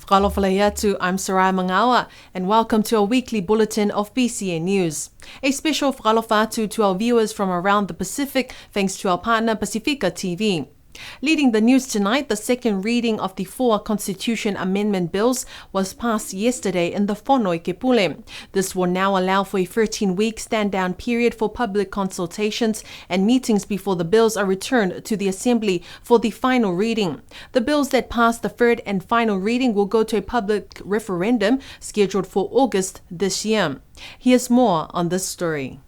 Whakalofalayatu, I'm Sarai Mangawa, and welcome to our weekly bulletin of BCN News. A special whakalofatu to our viewers from around the Pacific, thanks to our partner Pacifica TV. Leading the news tonight, the second reading of the 4 Constitution Amendment Bills was passed yesterday in the Fonoikepule. This will now allow for a 13-week stand-down period for public consultations and meetings before the bills are returned to the Assembly for the final reading. The bills that pass the third and final reading will go to a public referendum scheduled for August this year. Here's more on this story.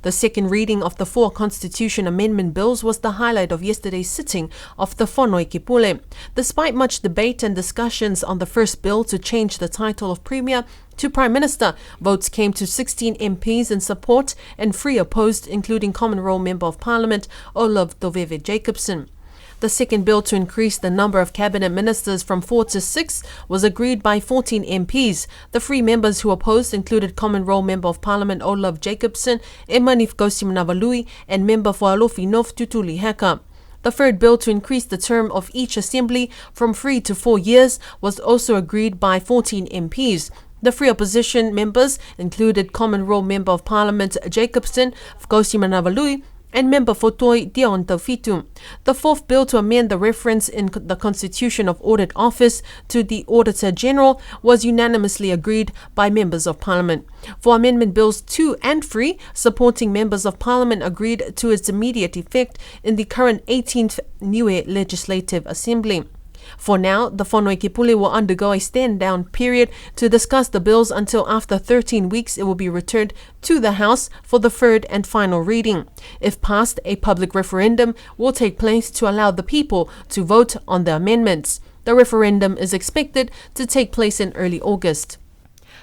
The second reading of the 4 Constitution Amendment Bills was the highlight of yesterday's sitting of the Fonoikepule. Despite much debate and discussions on the first bill to change the title of Premier to Prime Minister, votes came to 16 MPs in support and 3 opposed, including Common Role Member of Parliament Olaf Toveve Jacobson. The second bill to increase the number of cabinet ministers from 4 to 6 was agreed by 14 MPs. The 3 members who opposed included Common Role Member of Parliament Olaf Jacobson, Emanif Gausim-Navalui, and Member for Alofi North Tutuli Heka. The third bill to increase the term of each assembly from 3 to 4 years was also agreed by 14 MPs. The 3 opposition members included Common Role Member of Parliament Jacobson, Gausim-Navalui, and Member for Toi Dion Taufitu. The fourth bill to amend the reference in the Constitution of Audit Office to the Auditor General was unanimously agreed by Members of Parliament. For Amendment Bills 2 and 3, supporting Members of Parliament agreed to its immediate effect in the current 18th Niue Legislative Assembly. For now, the Fonoikepule will undergo a stand-down period to discuss the bills until after 13 weeks it will be returned to the House for the third and final reading. If passed, a public referendum will take place to allow the people to vote on the amendments. The referendum is expected to take place in early August.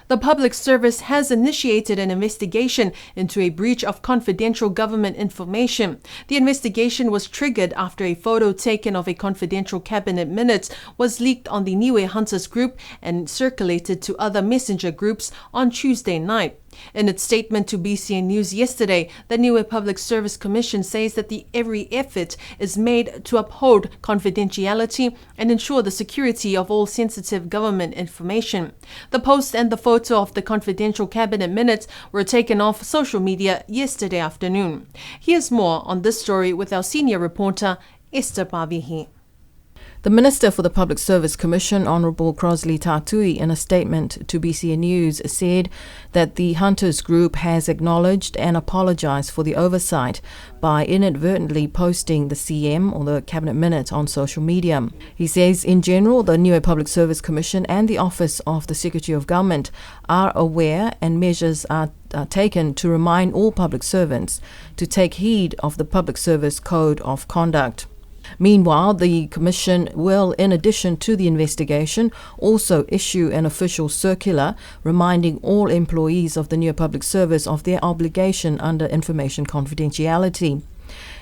The Public Service has initiated an investigation into a breach of confidential government information. The investigation was triggered after a photo taken of a confidential cabinet minutes was leaked on the Niue Hunters group and circulated to other messenger groups on Tuesday night. In its statement to BCN News yesterday, the Niue Public Service Commission says that every effort is made to uphold confidentiality and ensure the security of all sensitive government information. The post and the photo of the confidential cabinet minutes were taken off social media yesterday afternoon. Here's more on this story with our senior reporter, Esther Pavihi. The Minister for the Public Service Commission, Honourable Crosley Tatui, in a statement to BCN News, said that the Hunters Group has acknowledged and apologised for the oversight by inadvertently posting the CM or the Cabinet Minute on social media. He says, in general, the Niue Public Service Commission and the Office of the Secretary of Government are aware and measures are taken to remind all public servants to take heed of the Public Service Code of Conduct. Meanwhile, the Commission will, in addition to the investigation, also issue an official circular reminding all employees of the Niue Public Service of their obligation under information confidentiality.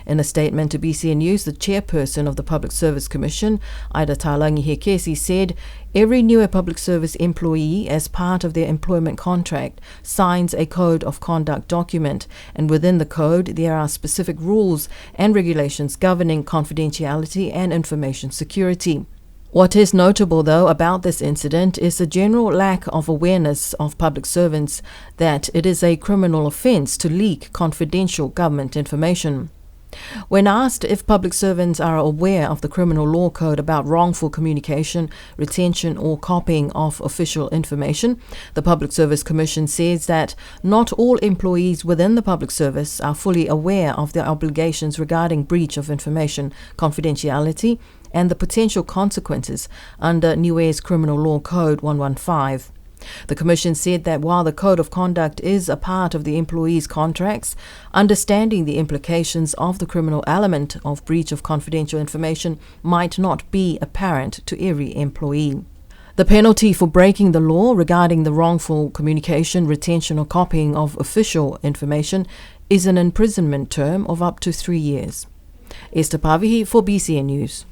In a statement to BCN News, the chairperson of the Public Service Commission, Aida Talangi Hekesi, said every Niue Public Service employee, as part of their employment contract, signs a Code of Conduct document, and within the code there are specific rules and regulations governing confidentiality and information security. What is notable, though, about this incident is the general lack of awareness of public servants that it is a criminal offence to leak confidential government information. When asked if public servants are aware of the criminal law code about wrongful communication, retention or copying of official information, the Public Service Commission says that not all employees within the public service are fully aware of their obligations regarding breach of information confidentiality and the potential consequences under Niue's Criminal Law Code 115. The Commission said that while the Code of Conduct is a part of the employees' contracts, understanding the implications of the criminal element of breach of confidential information might not be apparent to every employee. The penalty for breaking the law regarding the wrongful communication, retention or copying of official information is an imprisonment term of up to 3 years. Esther Pavihi for BCN News.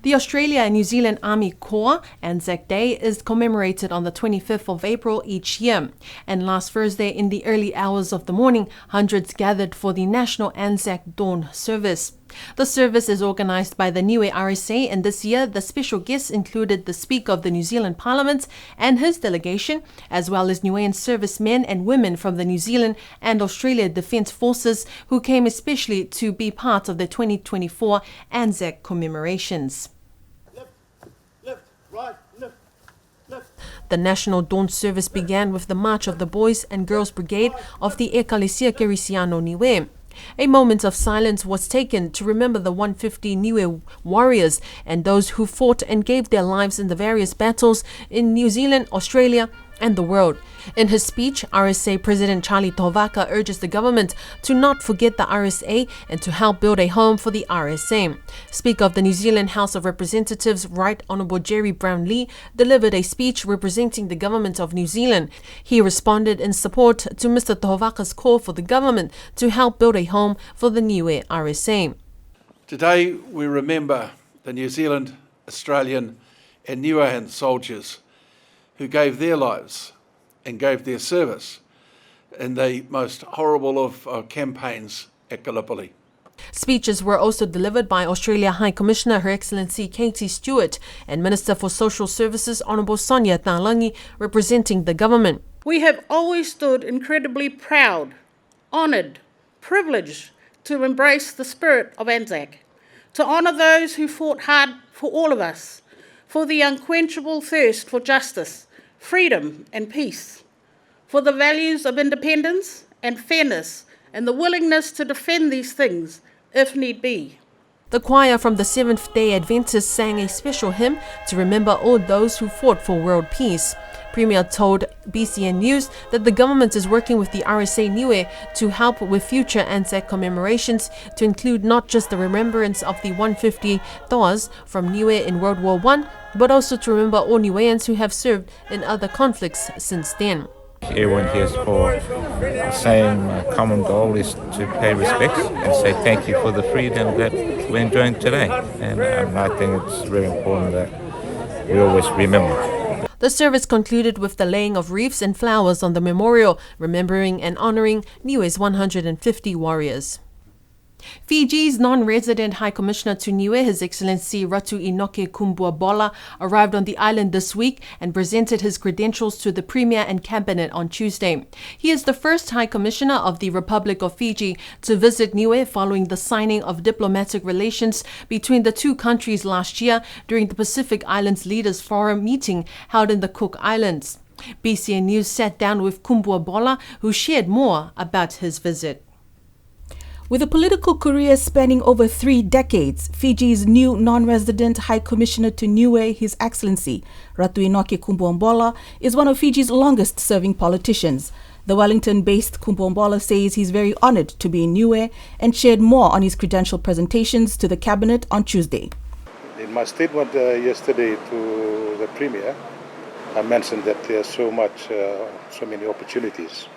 The Australia and New Zealand Army Corps Anzac Day is commemorated on the 25th of April each year. And last Thursday, in the early hours of the morning, hundreds gathered for the National Anzac Dawn service. The service is organised by the Niue RSA, and this year the special guests included the Speaker of the New Zealand Parliament and his delegation, as well as Niuean servicemen and women from the New Zealand and Australia Defence Forces who came especially to be part of the 2024 Anzac commemorations. Left, right, left. The National Dawn service began with the March of the Boys and Girls Brigade of the Ekalesia Kerisiano Niue. A moment of silence was taken to remember the 150 Niue warriors and those who fought and gave their lives in the various battles in New Zealand, Australia, and the world. In his speech, RSA President Charlie Tovaka urges the government to not forget the RSA and to help build a home for the RSA. Speaker of the New Zealand House of Representatives, Right Honourable Jerry Brown-Lee, delivered a speech representing the government of New Zealand. He responded in support to Mr. Tovaka's call for the government to help build a home for the Niue RSA. Today we remember the New Zealand, Australian and Niuean soldiers who gave their lives and gave their service in the most horrible of campaigns at Gallipoli. Speeches were also delivered by Australia High Commissioner Her Excellency Katie Stewart and Minister for Social Services Honourable Sonia Talangi representing the government. We have always stood incredibly proud, honoured, privileged to embrace the spirit of Anzac, to honour those who fought hard for all of us, for the unquenchable thirst for justice, freedom and peace, for the values of independence and fairness and the willingness to defend these things if need be. The choir from the Seventh-day Adventists sang a special hymn to remember all those who fought for world peace. Premier told BCN News that the government is working with the RSA Niue to help with future Anzac commemorations to include not just the remembrance of the 150 Toas from Niue in World War I, but also to remember all Niueans who have served in other conflicts since then. Everyone here is for the same common goal, is to pay respects and say thank you for the freedom that we're enjoying today. And I think it's very important that we always remember. The service concluded with the laying of wreaths and flowers on the memorial, remembering and honouring Niue's 150 warriors. Fiji's non-resident High Commissioner to Niue, His Excellency Ratu Inoke Kumbuabola, arrived on the island this week and presented his credentials to the Premier and Cabinet on Tuesday. He is the first High Commissioner of the Republic of Fiji to visit Niue following the signing of diplomatic relations between the two countries last year during the Pacific Islands Leaders Forum meeting held in the Cook Islands. BCN News sat down with Kumbuabola, who shared more about his visit. With a political career spanning over 3 decades, Fiji's new non-resident High Commissioner to Niue, His Excellency Ratu Inoke Kumbuabola, is one of Fiji's longest-serving politicians. The Wellington-based Kumbuabola says he's very honoured to be in Niue and shared more on his credential presentations to the Cabinet on Tuesday. In my statement yesterday to the Premier, I mentioned that there's so many opportunities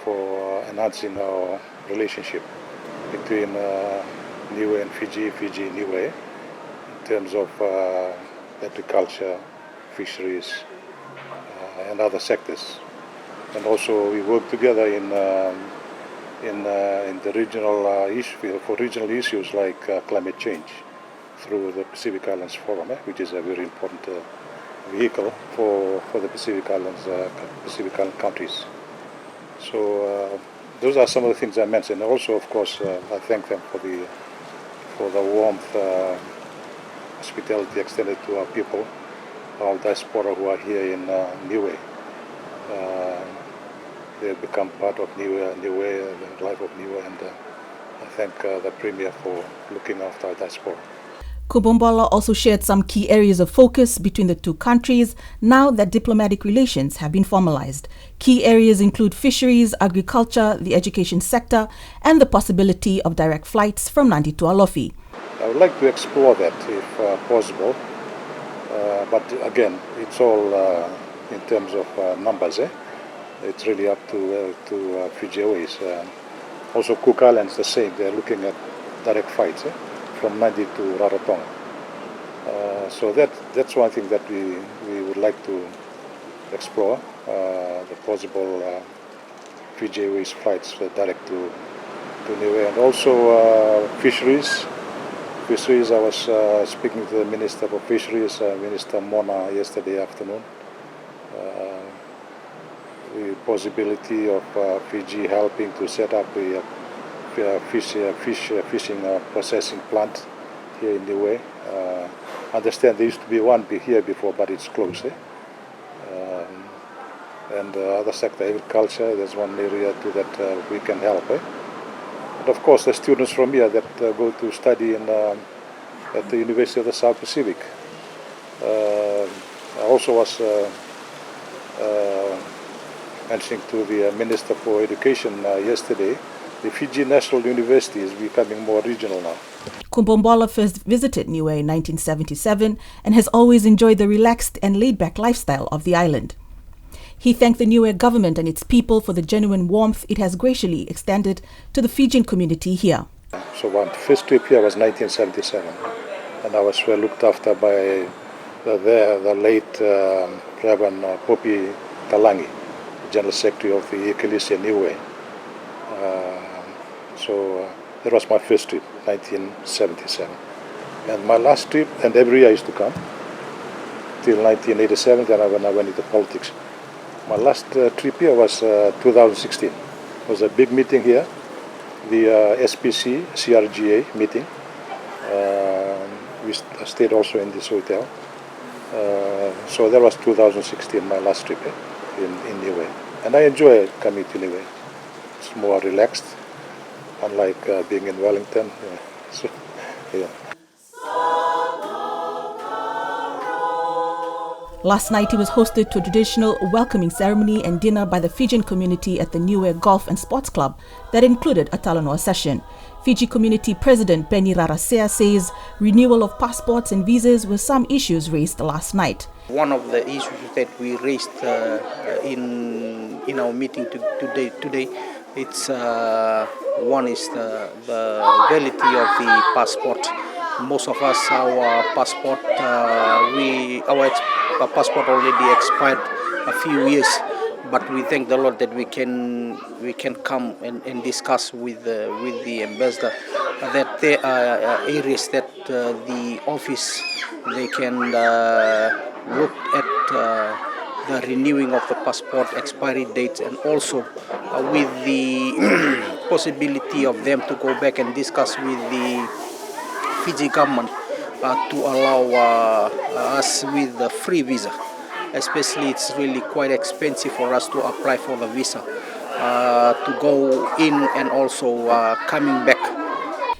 for enhancing our relationship between Niue and Fiji and Niue in terms of agriculture, fisheries, and other sectors. And also we work together in the regional for regional issues like climate change through the Pacific Islands Forum, which is a very important vehicle for the Pacific Island countries. So those are some of the things I mentioned. Also, of course, I thank them for the warmth, hospitality extended to our people, our diaspora who are here in Niue. They've become part of Niue, the life of Niue, and I thank the Premier for looking after our diaspora. Kumbuabola also shared some key areas of focus between the two countries now that diplomatic relations have been formalized. Key areas include fisheries, agriculture, the education sector, and the possibility of direct flights from Nadi to Alofi. I would like to explore that if possible, but again, it's all in terms of numbers. It's really up to Fiji Airways. Also, Cook Islands the same. They're looking at direct flights from Nadi to Rarotonga. So that's one thing that we would like to explore, the possible Fiji Airways flights direct to to Niue. And also fisheries. Fisheries, I was speaking to the Minister for Fisheries, Minister Mona, yesterday afternoon. The possibility of Fiji helping to set up a fishing processing plant here in Niue. I understand there used to be one here before, but it's closed. And the other sector, agriculture, there's one area too that we can help. And of course, the students from here that go to study at the University of the South Pacific. I also was mentioning to the Minister for Education yesterday, the Fiji National University is becoming more regional now. Kumbombola first visited Niue in 1977 and has always enjoyed the relaxed and laid-back lifestyle of the island. He thanked the Niue government and its people for the genuine warmth it has graciously extended to the Fijian community here. So my first trip here was 1977, and I was well looked after by the late Reverend Popi Talangi, General Secretary of the Ecclesia Niue. So that was my first trip, 1977. And my last trip, and every year I used to come, till 1987, then when I went into politics. My last trip here was 2016. It was a big meeting here, the SPC CRGA meeting. We stayed also in this hotel. So that was 2016, my last trip in Niue. And I enjoy coming to Niue. It's more relaxed, unlike being in Wellington. So, yeah. Last night he was hosted to a traditional welcoming ceremony and dinner by the Fijian community at the Niue Golf and Sports Club that included a Talanoa session. Fiji Community President Penny Rarasea says renewal of passports and visas were some issues raised last night. One of the issues that we raised in our meeting today, it's one is the validity of the passport. Most of us, our passport, our passport already expired a few years, but we thank the Lord that we can come and discuss with the ambassador that there are areas that the office they can look at the renewing of the passport expiry dates, and also with the possibility of them to go back and discuss with the Fiji government to allow us with the free visa. Especially it's really quite expensive for us to apply for the visa to go in and also coming back.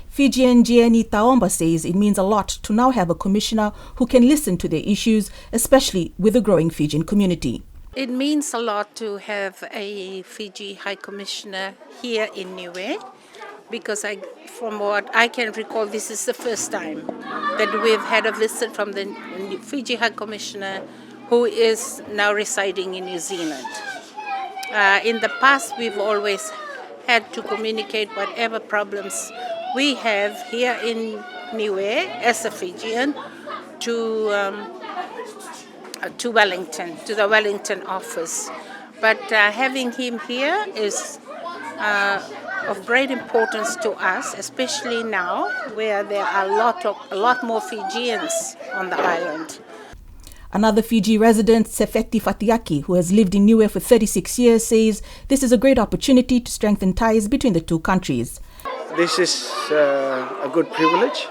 Fijian Gianni Taomba says it means a lot to now have a commissioner who can listen to their issues, especially with the growing Fijian community. It means a lot to have a Fiji High Commissioner here in Niue, because from what I can recall, this is the first time that we've had a visit from the Fiji High Commissioner who is now residing in New Zealand. In the past, we've always had to communicate whatever problems we have here in Niue as a Fijian to Wellington, to the Wellington office. But having him here is of great importance to us, especially now where there are a lot more Fijians on the island. Another Fiji resident, Sefeti Fatiaki, who has lived in Niue for 36 years, says this is a great opportunity to strengthen ties between the two countries. This is a good privilege,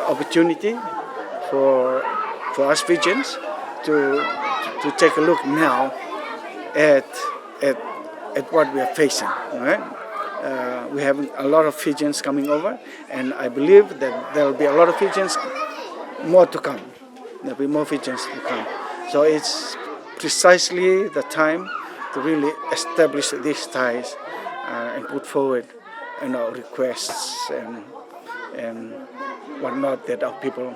opportunity for us Fijians to take a look now at what we are facing. Right? We have a lot of Fijians coming over, and I believe that there will be a lot of Fijians more to come. There will be more Fijians to come. So it's precisely the time to really establish these ties and put forward requests and whatnot that our people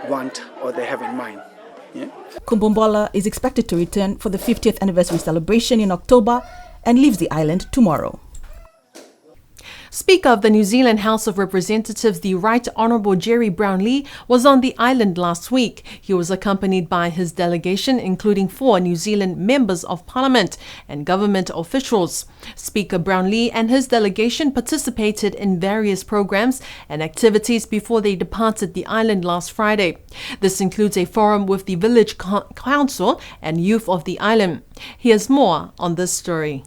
want or they have in mind. Yeah? Kumbombola is expected to return for the 50th anniversary celebration in October and leaves the island tomorrow. Speaker of the New Zealand House of Representatives, the Right Honourable Jerry Brownlee, was on the island last week. He was accompanied by his delegation, including 4 New Zealand members of parliament and government officials. Speaker Brownlee and his delegation participated in various programs and activities before they departed the island last Friday. This includes a forum with the village council and youth of the island. Here's more on this story.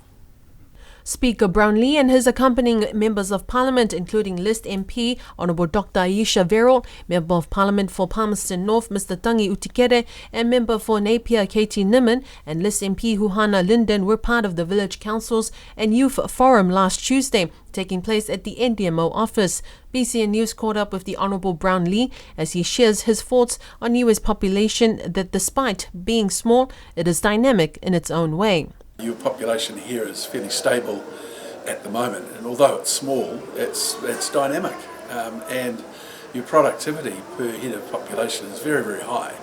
Speaker Brownlee and his accompanying members of parliament, including List MP Honourable Dr. Aisha Verrell, Member of Parliament for Palmerston North Mr. Tangi Utikere, and Member for Napier Katie Niman, and List MP Huhana Linden were part of the Village Councils and Youth Forum last Tuesday, taking place at the NDMO office. BCN News caught up with the Honourable Brownlee as he shares his thoughts on Niue's population that despite being small, it is dynamic in its own way. Your population here is fairly stable at the moment, and although it's small, it's dynamic, and your productivity per head of population is very, very high.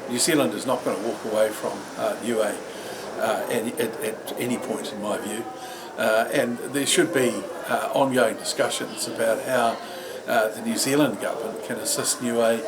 New Zealand is not going to walk away from Niue at any point, in my view, and there should be ongoing discussions about how the New Zealand government can assist Niue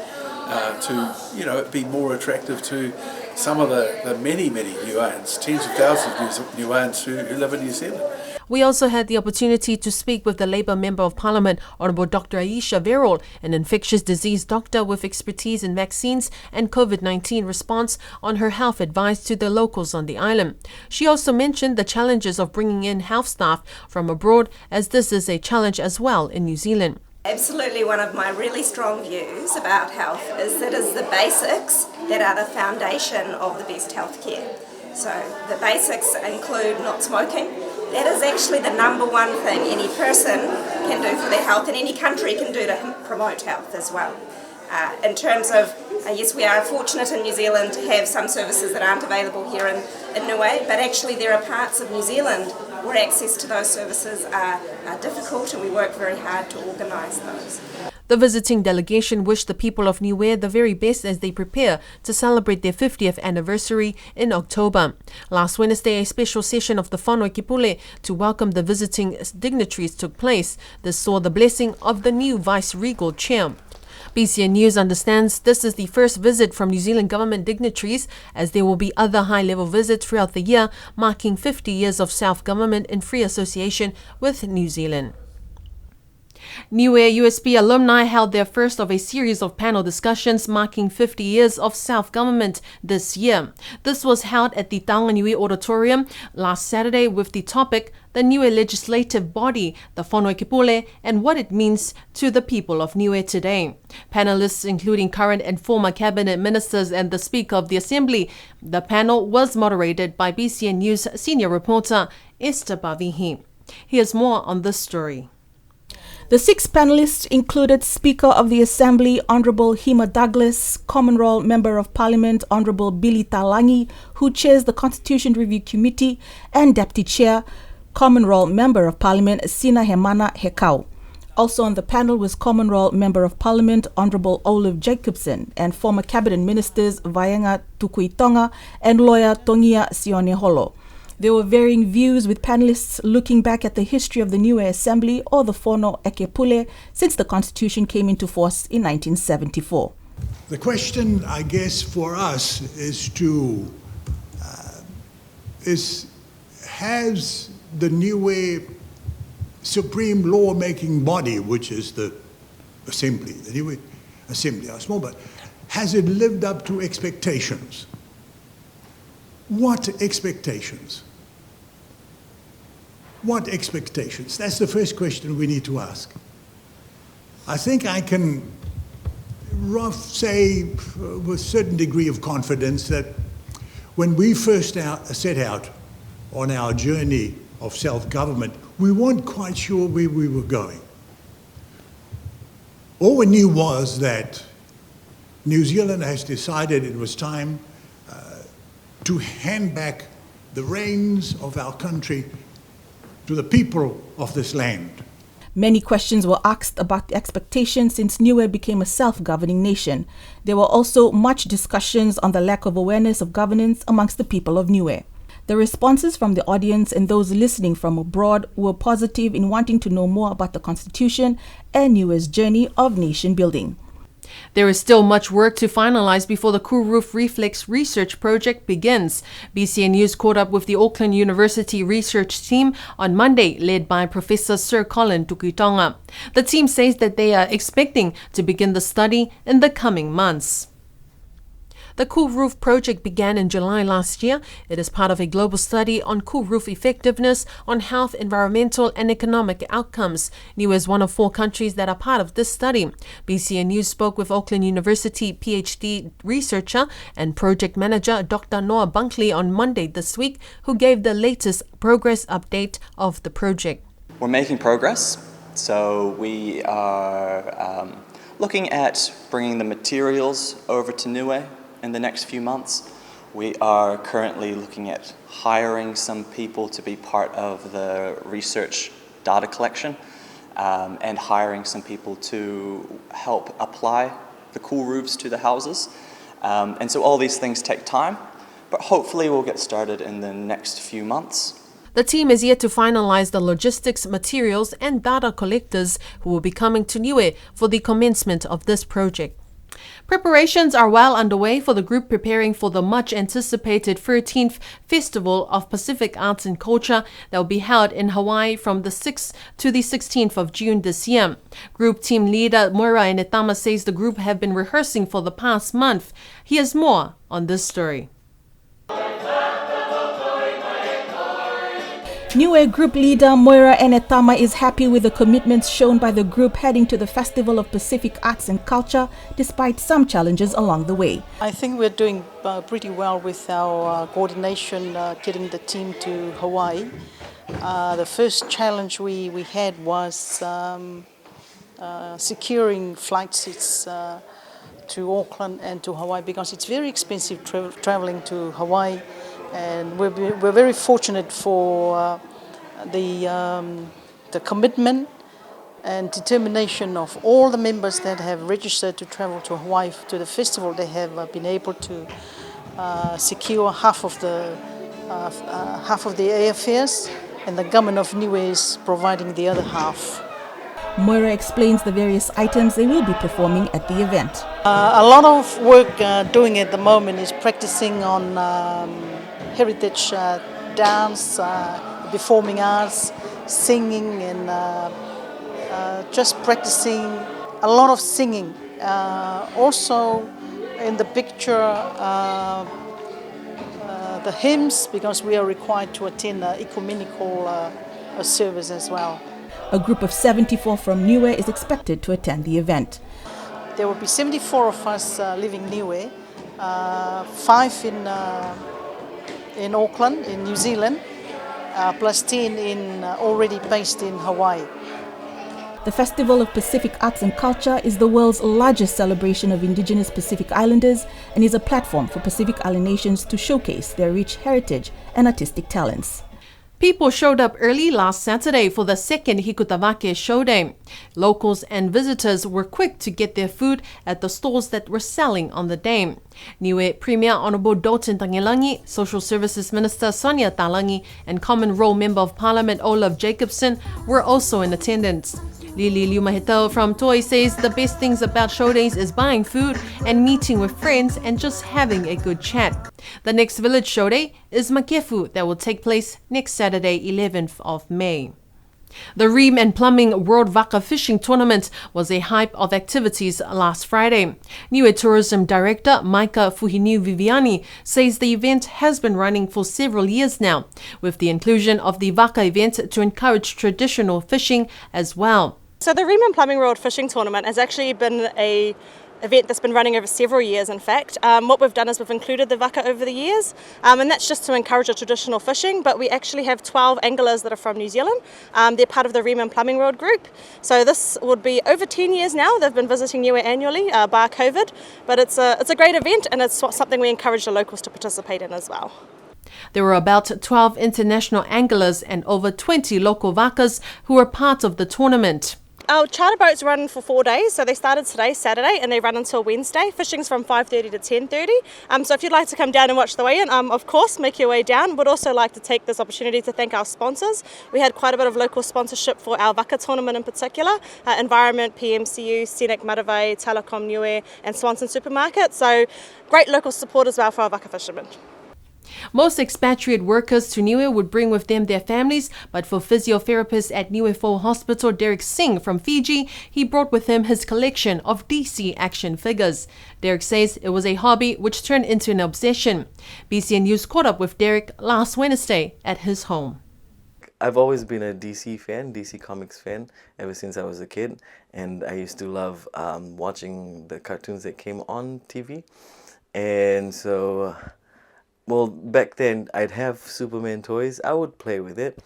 to be more attractive to some of the many Niueans, tens of thousands of Niueans who live in New Zealand. We also had the opportunity to speak with the Labour Member of Parliament, Honourable Dr. Aisha Verrell, an infectious disease doctor with expertise in vaccines and COVID-19 response, on her health advice to the locals on the island. She also mentioned the challenges of bringing in health staff from abroad, as this is a challenge as well in New Zealand. Absolutely, one of my really strong views about health is that it's the basics that are the foundation of the best healthcare. So the basics include not smoking. That is actually the number one thing any person can do for their health, and any country can do to promote health as well. In terms of, yes, we are fortunate in New Zealand to have some services that aren't available here in Niue, but actually there are parts of New Zealand where access to those services are difficult, and we work very hard to organise those. The visiting delegation wished the people of Niue the very best as they prepare to celebrate their 50th anniversary in October. Last Wednesday, a special session of the Whanoi Kipule to welcome the visiting dignitaries took place. This saw the blessing of the new Vice-Regal Chair. BCN News understands this is the first visit from New Zealand government dignitaries, as there will be other high-level visits throughout the year, marking 50 years of self-government in free association with New Zealand. Niue USB alumni held their first of a series of panel discussions marking 50 years of self-government this year. This was held at the Taonga Auditorium last Saturday with the topic, the Niue legislative body, the Whanoi Kipule, and what it means to the people of Niue today. Panelists including current and former cabinet ministers and the Speaker of the Assembly. The panel was moderated by BCN News senior reporter Esther Pavihi. Here's more on this story. The 6 panelists included Speaker of the Assembly Honourable Hima Douglas, Common Roll Member of Parliament Honourable Billy Talangi, who chairs the Constitution Review Committee, and Deputy Chair, Common Roll Member of Parliament Sina Hemana Hekau. Also on the panel was Common Roll Member of Parliament Honourable Olive Jacobson and former Cabinet Ministers Vaenga Tukuitonga and lawyer Tongia Sione Holo. There were varying views, with panelists looking back at the history of the Niue Assembly or the Whanau Ekepule since the Constitution came into force in 1974. The question, I guess, for us has the Niue supreme law-making body, which is the Assembly, the Niue Assembly, are small, but has it lived up to expectations? What expectations? What expectations? That's the first question we need to ask. I think I can say with a certain degree of confidence that when we first set out on our journey of self-government, we weren't quite sure where we were going. All we knew was that New Zealand has decided it was time to hand back the reins of our country to the people of this land. Many questions were asked about the expectations since Niue became a self-governing nation. There were also much discussions on the lack of awareness of governance amongst the people of Niue. The responses from the audience and those listening from abroad were positive in wanting to know more about the Constitution and Niue's journey of nation building. There is still much work to finalize before the Cool Roof Reflex research project begins. BCN News caught up with the Auckland University research team on Monday, led by Professor Sir Colin Tukuitonga. The team says that they are expecting to begin the study in the coming months. The Cool Roof project began in July last year. It is part of a global study on cool roof effectiveness on health, environmental and economic outcomes. Niue is one of 4 countries that are part of this study. BCN News spoke with Auckland University PhD researcher and project manager Dr. Noah Bunkley on Monday this week, who gave the latest progress update of the project. We're making progress. So we are looking at bringing the materials over to Niue in the next few months. We are currently looking at hiring some people to be part of the research data collection and hiring some people to help apply the cool roofs to the houses. And so all these things take time, but hopefully we'll get started in the next few months. The team is yet to finalize the logistics, materials and data collectors who will be coming to Niue for the commencement of this project. Preparations are well underway for the group preparing for the much-anticipated 13th Festival of Pacific Arts and Culture that will be held in Hawaii from the 6th to the 16th of June this year. Group team leader Moira Enetama says the group have been rehearsing for the past month. He has more on this story. Niue group leader Moira Enetama is happy with the commitments shown by the group heading to the Festival of Pacific Arts and Culture, despite some challenges along the way. I think we're doing pretty well with our coordination, getting the team to Hawaii. The first challenge we had was securing flight seats to Auckland and to Hawaii, because it's very expensive traveling to Hawaii. And we're very fortunate for the commitment and determination of all the members that have registered to travel to Hawaii to the festival. They have been able to secure half of the airfares, and the government of Niue is providing the other half. Moira explains the various items they will be performing at the event. A lot of work doing at the moment is practicing on heritage dance, performing arts, singing, and just practicing a lot of singing. Also in the picture, the hymns, because we are required to attend ecumenical service as well. A group of 74 from Niue is expected to attend the event. There will be 74 of us living Niue, 5 in Auckland, in New Zealand, plus 10 already based in Hawaii. The Festival of Pacific Arts and Culture is the world's largest celebration of Indigenous Pacific Islanders and is a platform for Pacific Island nations to showcase their rich heritage and artistic talents. People showed up early last Saturday for the second Hikutavake Show Day. Locals and visitors were quick to get their food at the stalls that were selling on the day. Niue Premier Honourable Dalton Tagelangi, Social Services Minister Sonia Talangi and Common Role Member of Parliament Olaf Jacobson were also in attendance. Lili Liumahetau from Toi says the best things about show days is buying food and meeting with friends and just having a good chat. The next village show day is Makefu that will take place next Saturday, 11th of May. The Ream and Plumbing World Waka Fishing Tournament was a hype of activities last Friday. Niue Tourism Director Maika Fuhiniu Viviani says the event has been running for several years now, with the inclusion of the Waka event to encourage traditional fishing as well. So the Ream and Plumbing World Fishing Tournament has actually been an event that's been running over several years, in fact. What we've done is we've included the waka over the years, and that's just to encourage the traditional fishing, but we actually have 12 anglers that are from New Zealand. They're part of the Ream and Plumbing World group. So this would be over 10 years now. They've been visiting Niue annually, bar COVID, but it's a great event, and it's something we encourage the locals to participate in as well. There were about 12 international anglers and over 20 local wakas who were part of the tournament. Our charter boats run for 4 days, so they started today, Saturday, and they run until Wednesday. Fishing's from 5:30 to 10:30. So if you'd like to come down and watch the weigh-in, of course, make your way down. We'd also like to take this opportunity to thank our sponsors. We had quite a bit of local sponsorship for our Waka tournament in particular, Environment, PMCU, Scenic, Maravai, Telecom Niue, and Swanson Supermarket. So great local support as well for our Waka fishermen. Most expatriate workers to Niue would bring with them their families, but for physiotherapist at Niue Fall Hospital, Derek Singh from Fiji, he brought with him his collection of DC action figures. Derek says it was a hobby which turned into an obsession. BCN News caught up with Derek last Wednesday at his home. I've always been a DC fan, DC Comics fan, ever since I was a kid, and I used to love watching the cartoons that came on TV. And so, well, back then I'd have Superman toys, I would play with it,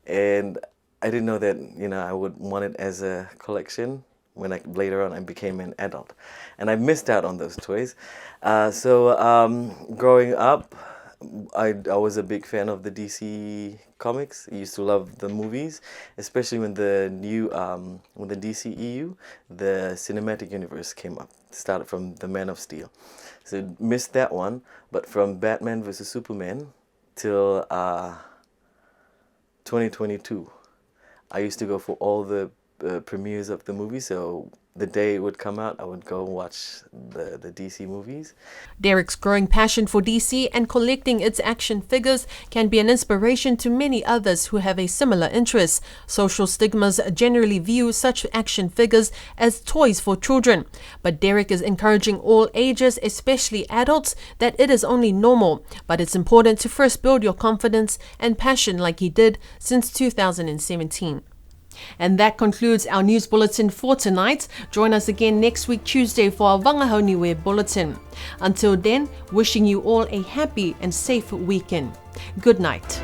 and I didn't know that, I would want it as a collection when later on I became an adult. And I missed out on those toys. Growing up, I was a big fan of the DC comics. I used to love the movies, especially when the new, when the DCEU, the cinematic universe came up. Started from the Man of Steel. So missed that one, but from Batman vs. Superman till 2022, I used to go for all the premieres of the movie. So the day it would come out, I would go and watch the DC movies. Derek's growing passion for DC and collecting its action figures can be an inspiration to many others who have a similar interest. Social stigmas generally view such action figures as toys for children, but Derek is encouraging all ages, especially adults, that it is only normal, but it's important to first build your confidence and passion like he did since 2017. And that concludes our news bulletin for tonight. Join us again next week Tuesday for our Wangahau Niue bulletin. Until then, wishing you all a happy and safe weekend. Good night.